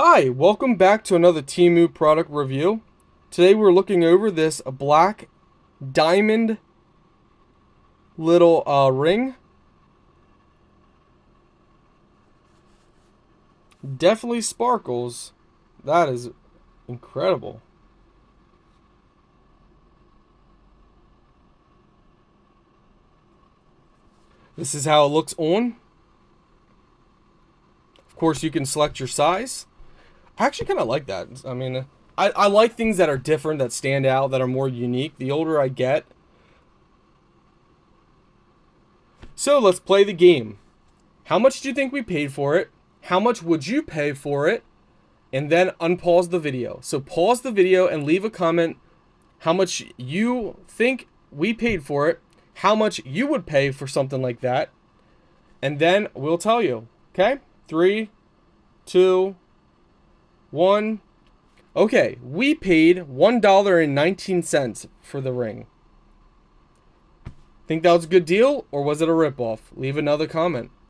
Hi, welcome back to another Temu product review. Today we're looking over this black diamond little ring. Definitely sparkles. That is incredible. This is how it looks on. Of course, you can select your size. I actually kind of like that. I mean, I like things that are different, that stand out, that are more unique. The older I get. So let's play the game. How much do you think we paid for it? How much would you pay for it? And then unpause the video. So pause the video and leave a comment how much you think we paid for it, how much you would pay for something like that, and then we'll tell you. Okay? 3, 2, 1. Okay, we paid $1.19 for the ring. Think that was a good deal, or was it a ripoff? Leave another comment.